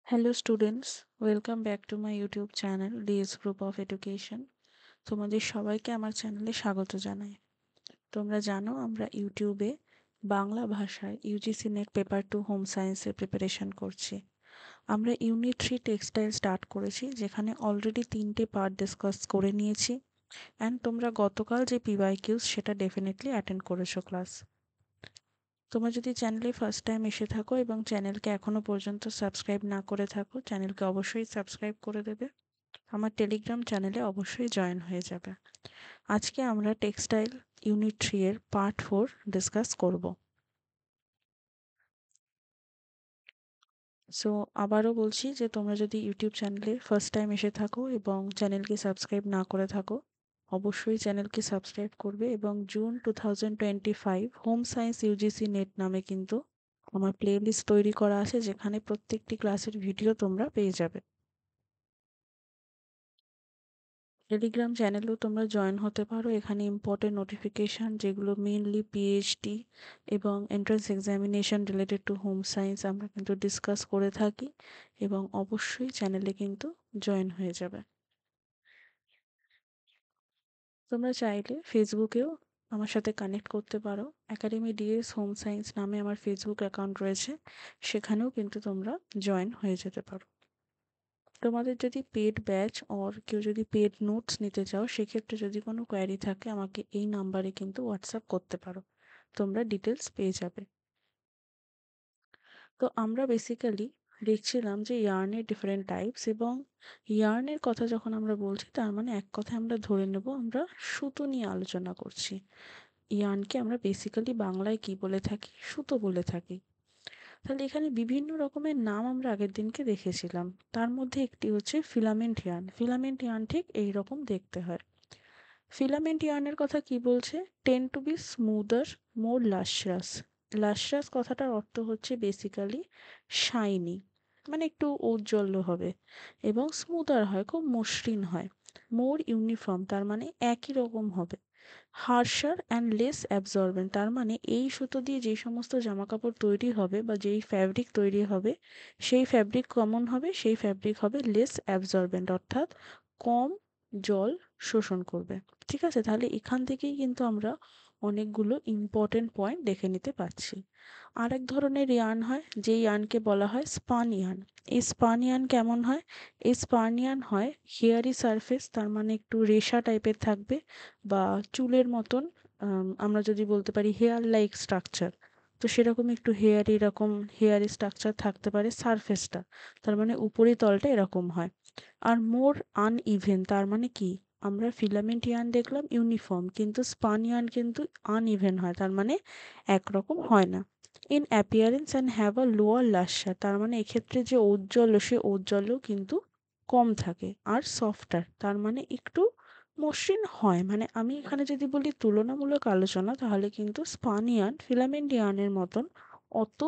Hello students, welcome back to my YouTube channel DS Group of Education. তোমাদের সবাইকে আমার চ্যানেলে স্বাগত জানাই। তোমরা জানো আমরা ইউটিউবে বাংলা ভাষায় ইউজিসি নেট পেপার 2 হোম সায়েন্সের প্রিপারেশন করছি। আমরা ইউনিট 3 টেক্সটাইল স্টার্ট করেছি, যেখানে অলরেডি 3টে পার্ট ডিসকাস করে নিয়েছি অ্যান্ড তোমরা গতকাল যে পিওয়াইকিউস সেটা ডেফিনেটলি অ্যাটেন্ড করেছো ক্লাস। তোমরা যদি চ্যানেলে ফার্স্ট টাইম এসে থাকো এবং চ্যানেলকে এখনো পর্যন্ত সাবস্ক্রাইব না করে থাকো, চ্যানেলকে অবশ্যই সাবস্ক্রাইব করে দেবে। আমার টেলিগ্রাম চ্যানেলে অবশ্যই জয়েন হয়ে যাবে। আজকে আমরা টেক্সটাইল ইউনিট 3 এর পার্ট 4 ডিসকাস করব। সো আবারও বলছি যে তোমরা যদি ইউটিউব চ্যানেলে ফার্স্ট টাইম এসে থাকো এবং চ্যানেলকে সাবস্ক্রাইব না করে থাকো, অবশ্যই চ্যানেলকে সাবস্ক্রাইব করবে এবং June 2025 home science UGC net নামে কিন্তু আমার প্লেলিস্ট তৈরি করা আছে, যেখানে প্রত্যেকটি ক্লাসের ভিডিও তোমরা পেয়ে যাবে। টেলিগ্রাম চ্যানেলেও তোমরা জয়েন হতে পারো। এখানে ইম্পর্টেন্ট নোটিফিকেশান, যেগুলো মেইনলি পিএইচডি এবং entrance examination related to home science আমরা কিন্তু ডিসকাস করে থাকি, এবং অবশ্যই চ্যানেলে কিন্তু জয়েন হয়ে যাবে। তোমরা চাইলে ফেসবুকেও আমার সাথে কানেক্ট করতে পারো। একাডেমি ডিএস হোম সায়েন্স নামে আমার ফেসবুক অ্যাকাউন্ট রয়েছে, সেখানেও কিন্তু তোমরা জয়েন হয়ে যেতে পারো। তোমাদের যদি পেড ব্যাচ অর কেউ যদি পেড নোটস নিতে চাও, সেক্ষেত্রে যদি কোনো কোয়ারি থাকে আমাকে এই নাম্বারে কিন্তু হোয়াটসঅ্যাপ করতে পারো, তোমরা ডিটেলস পেয়ে যাবে। তো আমরা বেসিক্যালি দেখছিলাম যে ইয়ার্নের ডিফারেন্ট টাইপস, এবং ইয়ার্নের কথা যখন আমরা বলছি, তার মানে এক কথায় আমরা ধরে নেব আমরা সুতো নিয়ে আলোচনা করছি। ইয়ার্নকে আমরা বেসিক্যালি বাংলায় কি বলে থাকি? সুতো বলে থাকি। তাহলে এখানে বিভিন্ন রকমের নাম আমরা আগের দিনকে দেখেছিলাম। তার মধ্যে একটি হচ্ছে ফিলামেন্ট ইয়ার্ন। ফিলামেন্ট ইয়ার্ন ঠিক এই রকম দেখতে হয়। ফিলামেন্ট ইয়ার্নের কথা কি বলছে? টেন টু বি স্মুদার, মোর লাশরাস। লাশরাস কথাটার অর্থ হচ্ছে বেসিক্যালি শাইনি, মানে একটু ঔজ্জ্বল্য হবে, এবং স্মুদার হয়, খুব মসৃণ হয়। মোর ইউনিফর্ম, তার মানে একই রকম হবে। হার্শার অ্যান্ড লেস অ্যাবজর্বেন্ট, তার মানে এই সুতো দিয়ে যে সমস্ত জামাকাপড় তৈরি হবে বা যেই ফ্যাব্রিক তৈরি হবে, সেই ফ্যাব্রিক কমন হবে, সেই ফ্যাব্রিক হবে লেস অ্যাবজর্বেন্ট, অর্থাৎ কম জল শোষণ করবে। ঠিক আছে, তাহলে এখান থেকেই কিন্তু আমরা অনেকগুলো ইম্পর্টেন্ট পয়েন্ট দেখে নিতে পারছি। আর এক ধরনের ইয়ার্ন হয়, যে ইয়ার্নকে বলা হয় স্পান ইয়ার্ন। এই স্পান ইয়ার্ন কেমন হয়? এই স্পান ইয়ার্ন হয় হেয়ারি সারফেস, তার মানে একটু রেশা টাইপের থাকবে, বা চুলের মতন, আমরা যদি বলতে পারি হেয়ার লাইক স্ট্রাকচার, তো সেরকম একটু হেয়ারি, এরকম হেয়ারি স্ট্রাকচার থাকতে পারে সারফেসটা, তার মানে উপরিতলটা এরকম হয়। আর মোর আনইভেন, তার মানে কি? আমরা ফিলামেন্ট ইয়ার্ন দেখলাম ইউনিফর্ম, কিন্তু স্পান ইয়ার্ন কিন্তু আনইভেন হয়, তার মানে একরকম হয় না। In appearance and have a lower lustre, তার মানে এক্ষেত্রে যে ঔজ্জ্বল্য, সে ঔজ্জ্বল্য কিন্তু কম থাকে। আর সফটার, তার মানে একটু মসৃণ হয়। মানে আমি এখানে যদি বলি তুলনামূলক আলোচনা, তাহলে কিন্তু স্পান ইয়ার্ন ফিলামেন্ট ইয়ার্নের মতন অত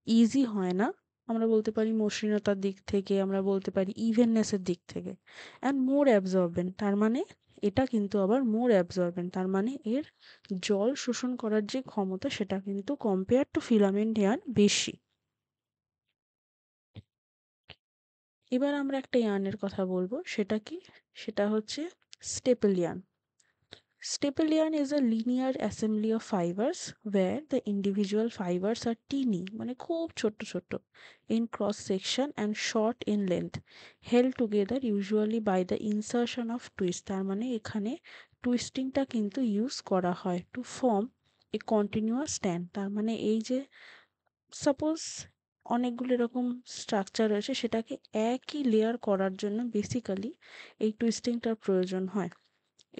ইজি হয় না। আমরা বলতে পারি মসৃণতার দিক থেকে, আমরা বলতে পারি ইভেননেসের দিক থেকে। অ্যান্ড মোর অ্যাবজর্বেন্ট, তার মানে এটা কিন্তু আবার মোর অ্যাবজর্বেন্ট, তার মানে এর জল শোষণ করার যে ক্ষমতা, সেটা কিন্তু কম্পেয়ার টু ফিলামেন্ট ইয়ার্ন বেশি। এবার আমরা একটা ইয়ার্নের কথা বলবো, সেটা কি? সেটা হচ্ছে staple yarn. Staple yarn is a linear assembly of fibers where the individual fibers are teeny, মানে খুব ছোট্ট ছোট্ট, in cross section and short in length, held together usually by the insertion of twist, তার মানে এখানে টুইস্টিংটা কিন্তু use করা হয় to form a continuous stand। তার মানে এই যে সাপোজ অনেকগুলো এরকম স্ট্রাকচার রয়েছে, সেটাকে একই লেয়ার করার জন্য বেসিক্যালি এই টুইস্টিংটার প্রয়োজন হয়।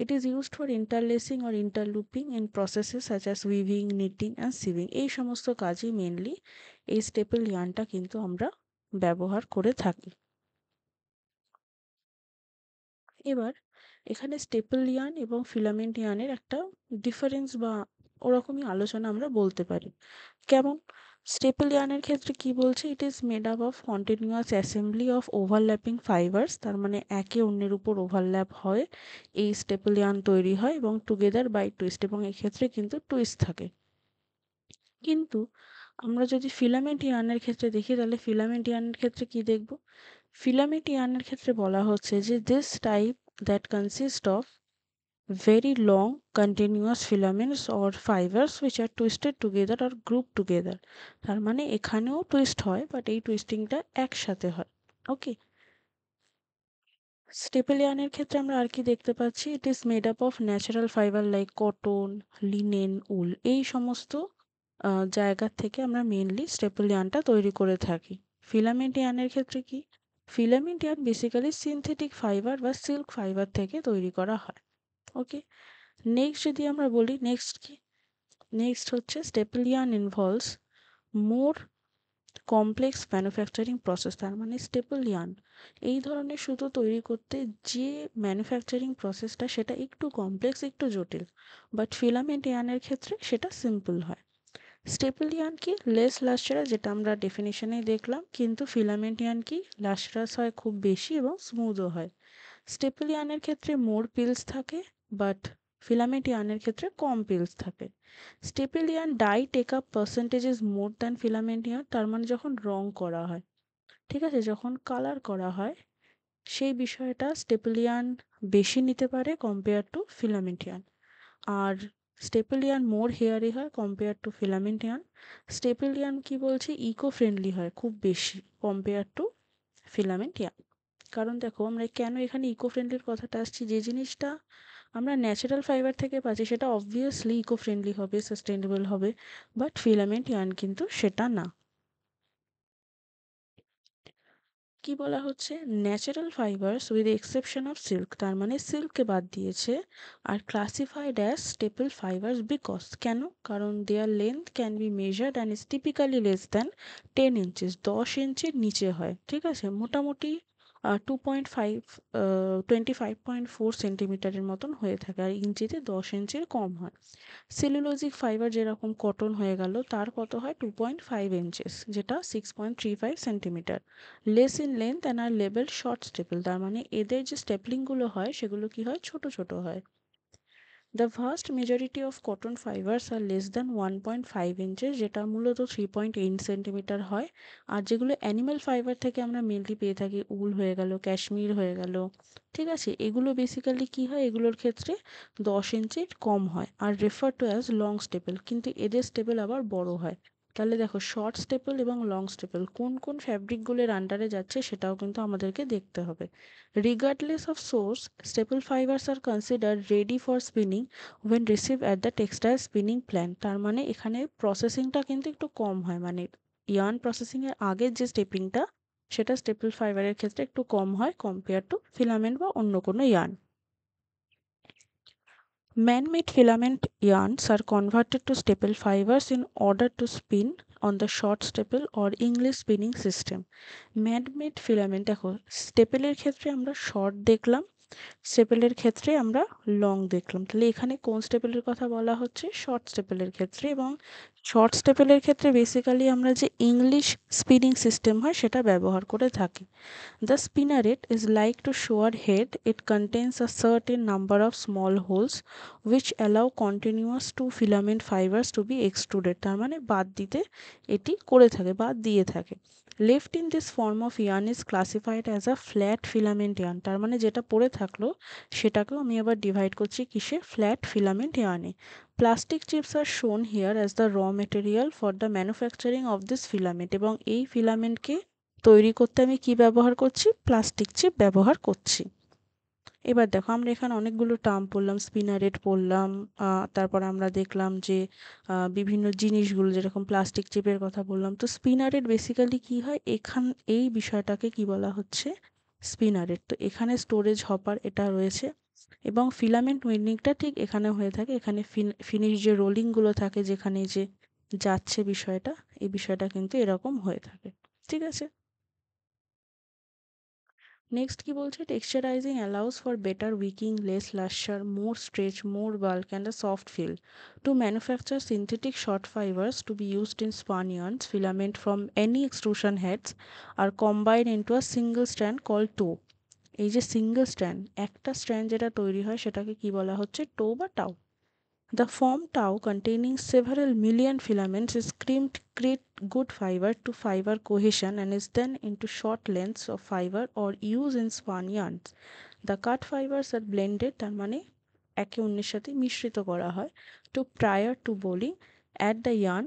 It is used for interlacing or interlooping in processes such as weaving, knitting and sewing। এই সমস্ত কাজে মেনলি এই স্টেপল ইয়ার্নটা কিন্তু আমরা ব্যবহার করে থাকি। এবার এখানে স্টেপল ইয়ার্ন এবং ফিলামেন্ট ইয়ার্নের একটা ডিফারেন্স বা ওরকমই আলোচনা আমরা বলতে পারি। কেমন? স্টেপল ইয়ার্নের ক্ষেত্রে কি বলছে? ইট is made up of continuous assembly of overlapping fibres, তার মানে একে অন্যের উপর ওভারল্যাপ হয় এই স্টেপল ইয়ার্ন তৈরি হয়, এবং টুগেদার বাই টুইস্ট, এবং এক্ষেত্রে কিন্তু টুইস্ট থাকে। কিন্তু আমরা যদি ফিলামেন্ট ইয়ার্নের ক্ষেত্রে দেখি তাহলে ফিলামেন্ট ইয়ার্নের ক্ষেত্রে কি দেখব? ফিলামেন্ট ইয়ার্নের ক্ষেত্রে বলা হচ্ছে যে this type that consist of very long continuous filaments or fibers which are twisted together or grouped together। তার মানে এখানেও টুইস্ট হয়, বাট এই টুইস্টিংটা একসাথে হয়। ওকে, স্টেপল ইয়ার্নের ক্ষেত্রে আমরা আর কি দেখতে পাচ্ছি, it is made up of natural fibre like cotton, linen, wool, এই সমস্ত জায়গার থেকে আমরা মেনলি স্টেপল ইয়ার্নটা তৈরি করে থাকি। ফিলামেন্ট ইয়ার্নের ক্ষেত্রে কি, filament yarn basically synthetic fibre বা সিল্ক ফাইবার থেকে তৈরি করা হয়। ওকে, নেক্সট যদি আমরা বলি নেক্সট কি, নেক্সট হচ্ছে স্টেপল ইয়ার্ন ইনভলভস মোর কমপ্লেক্স ম্যানুফ্যাকচারিং প্রসেস। তার মানে স্টেপল ইয়ার্ন এই ধরনের সুতো তৈরি করতে যে ম্যানুফ্যাকচারিং প্রসেসটা সেটা একটু কমপ্লেক্স, একটু জটিল, বাট ফিলামেন্ট ইয়ার্নের ক্ষেত্রে সেটা সিম্পল হয়। স্টেপল ইয়ার্ন কি, লেস লাস্টারাস, যেটা আমরা ডেফিনিশনেই দেখলাম, কিন্তু ফিলামেন্ট ইয়ার্ন কি, লাস্টারাস হয় খুব বেশি এবং স্মুথও হয়। স্টেপল ইয়ার্নের ক্ষেত্রে মোর পিলস থাকে, বাট ফিলামেন্ট ইয়ার্নের ক্ষেত্রে কম পিলস থাকে। Staple yarn dye take up percentage is more than filament yarn. তার মানে যখন রং করা হয়, ঠিক আছে, যখন কালার করা হয়, সেই বিষয়টা স্টেপল ইয়ার্ন বেশি নিতে পারে কম্পেয়ার টু ফিলামেন্ট ইয়ার্ন। আর স্টেপল ইয়ার্ন মোর হেয়ারি হয় compare to filament yarn. Staple yarn কি বলছি, ইকো ফ্রেন্ডলি হয় খুব বেশি কম্পেয়ার টু ফিলামেন্ট ইয়ার্ন। কারণ দেখো আমরা কেন এখানে ইকো ফ্রেন্ডলির কথাটা আসছি, যে জিনিসটা আমরা ন্যাচারাল ফাইবার থেকে পাচ্ছি সেটা অবভিয়াসলি ইকো ফ্রেন্ডলি হবে, সাস্টেনেবল হবে, বাট ফিলামেন্ট ইয়ার্ন কিন্তু সেটা না। কি বলা হচ্ছে, natural fibres with exception of silk, তার মানে সিল্ককে বাদ দিয়েছে, আর classified as staple fibres because, কেন, কারণ their length can be measured and is typically less than 10 inches, 10 ইঞ্চির নিচে হয়, ঠিক আছে, মোটামুটি 2.5 25.4 সেন্টিমিটারের মতন হয়ে থাকে, আর ইঞ্চিতে 10 ইঞ্চির কম হয়। সেলুলোজিক ফাইবার যেরকম কটন হয়ে গেল, তার কত হয় 2.5 ইঞ্চিস, যেটা 6.35 centimetre. Less in length and are label short staple, তার মানে এদের যে স্টেপলিংগুলো হয় সেগুলো কি হয়, ছোট ছোট হয়। The vast majority of cotton fibres are less than 1.5 inches, যেটা মূলত 3.8 সেন্টিমিটার হয়। আর যেগুলো অ্যানিম্যাল ফাইবার থেকে আমরা মেনলি পেয়ে থাকি, উল হয়ে গেল, ক্যাশমির হয়ে গেল, ঠিক আছে, এগুলো বেসিক্যালি কি হয়, এগুলোর ক্ষেত্রে 10 ইঞ্চির কম হয় আর refer to as long staple, কিন্তু এদের স্টেপল আবার বড় হয়। তাহলে দেখো শর্ট স্টেপল এবং লং স্টেপল কোন কোন ফ্যাব্রিকগুলোর আন্ডারে যাচ্ছে সেটাও কিন্তু আমাদেরকে দেখতে হবে। Regardless of swords, staple fibers are considered ready for spinning when received at the textile spinning plant। তার মানে এখানে প্রসেসিংটা কিন্তু একটু কম হয়, মানে ইয়ার্ন প্রসেসিং এর আগের যে স্টেপিংটা সেটা স্টেপল ফাইবারের ক্ষেত্রে একটু কম হয় কম্পেয়ার টু ফিলামেন্ট বা অন্য কোনো yarn. Man-made filament yarns are converted to staple fibers in order to spin on the short staple or English spinning system। Man-made filament, দেখো স্টেপেলের ক্ষেত্রে আমরা শর্ট দেখলাম, স্টেপেলের ক্ষেত্রে আমরা লং দেখলাম, তাহলে এখানে কোন স্টেপেলের কথা বলা হচ্ছে, শর্ট স্টেপেলের ক্ষেত্রে। এবং শর্ট স্টেপেলের ক্ষেত্রে বেসিক্যালি আমরা যে ইংলিশ স্পিনিং সিস্টেম হয় সেটা ব্যবহার করে থাকি। The spinneret is like to shower head. It contains a certain number of small holes which allow continuous two filament fibers to be extruded। তার মানে বাদ দিতে এটি করে থাকে, বাদ দিয়ে থাকে। Left in this form of yarn is classified as a flat filament yarn। তার মানে যেটা পড়ে থাকলো সেটাকেও আমি আবার ডিভাইড করছি কিসে, ফ্ল্যাট ফিলামেন্ট ইয়ার্নে। প্লাস্টিক চিপস আর শোন হিয়ার অ্যাজ দ্য র material for the manufacturing of this filament. এবং এই ফিলামেন্টকে তৈরি করতে আমি কি ব্যবহার করছি, প্লাস্টিক চিপ ব্যবহার করছি। এবার দেখো আমরা এখানে অনেকগুলো টার্ম পড়লাম, স্পিনারেট পড়লাম, তারপর আমরা দেখলাম যে বিভিন্ন জিনিসগুলো যেরকম প্লাস্টিক চিপের কথা বললাম। তো স্পিনারেট বেসিক্যালি কি হয়, এই বিষয়টাকে কি বলা হচ্ছে, স্পিনারেট। তো এখানে স্টোরেজ হপার এটা রয়েছে, এবং ফিলামেন্ট উইন্ডিংটা ঠিক এখানে হয়ে থাকে, এখানে ফিনিশ যে রোলিংগুলো থাকে যেখানে যে যাচ্ছে বিষয়টা, এই বিষয়টা কিন্তু এরকম হয়ে থাকে, ঠিক আছে। নেক্সট কি বলছে, texturizing allows for better wicking, less lustre, more stretch, more bulk and a soft feel to manufacture synthetic short fibres to be used in spun yarns। Filament from any extrusion heads are combine into a single strand call tow. এই যে single strand, একটা strand যেটা তৈরি হয় সেটাকে কি বলা হচ্ছে, টো বা টাও। The form tau containing several million filaments is good fiber to fiber cohesion and is then into short lengths of fiber or used in spun yarns. The cut fibers are blended, তার মানে একে অন্যের সাথে মিশ্রিত করা হয়, to prior to bowling at the yarn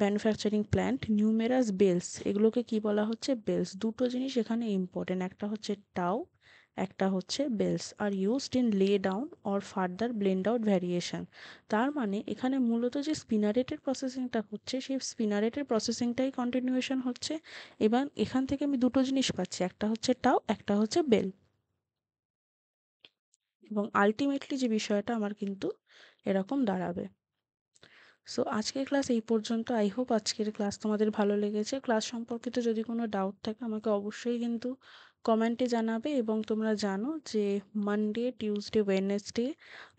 manufacturing plant numerous bales, এগুলোকে কি বলা হচ্ছে? বেলস। দুটো জিনিস এখানে ইম্পর্টেন্ট, একটা হচ্ছে টাও, একটা হচ্ছে bales, are used in lay down or further blend out variation. তার মানে এখানে মূলত যে স্পিনারেটের প্রসেসিংটা হচ্ছে সেই স্পিনারেটের প্রসেসিংটাই কন্টিনিউয়েশন হচ্ছে। এবং এখান থেকে আমি দুটো জিনিস পাচ্ছি, একটা হচ্ছে টাও, একটা হচ্ছে বেল। এবং আলটিমেটলি যে বিষয়টা আমার কিন্তু এরকম দাঁড়াবে। সো আজকের ক্লাস এই পর্যন্ত। আই হোপ আজকের ক্লাস তোমাদের ভালো লেগেছে। ক্লাস সম্পর্কিত যদি কোনো ডাউট থাকে আমাকে অবশ্যই কিন্তু কমেন্টে জানাবে। এবং তোমরা জানো যে মানডে, টিউসডে, ওয়েডনেসডে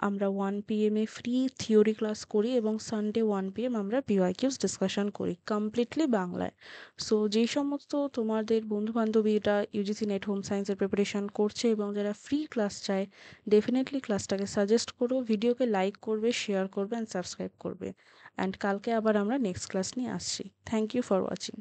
আমরা 1 PM ফ্রি থিওরি ক্লাস করি এবং সানডে 1 PM আমরা পিওয়াইকিউস ডিসকাশন করি কমপ্লিটলি বাংলায়। সো যেই সমস্ত তোমাদের বন্ধুবান্ধবীরা ইউজিসি নেট হোম সায়েন্সের প্রিপারেশন করছে এবং যারা ফ্রি ক্লাস চায়, ডেফিনেটলি ক্লাসটাকে সাজেস্ট করো, ভিডিওকে লাইক করবে, শেয়ার করবে অ্যান্ড সাবস্ক্রাইব করবে। অ্যান্ড কালকে আবার আমরা নেক্সট ক্লাস নিয়ে আসছি। Thank you for watching.